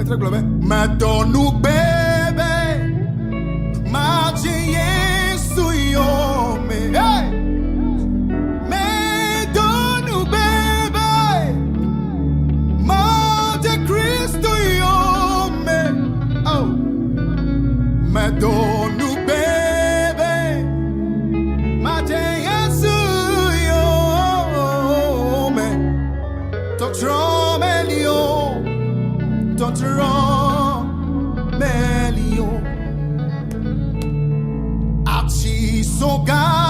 Medo ŋugbe, madze Yesu yome. Medo ŋugbe, madze Kristo yome. Oh, medo ŋugbe, madze Yesu yome. Totro melio, totro melio. Ati soga.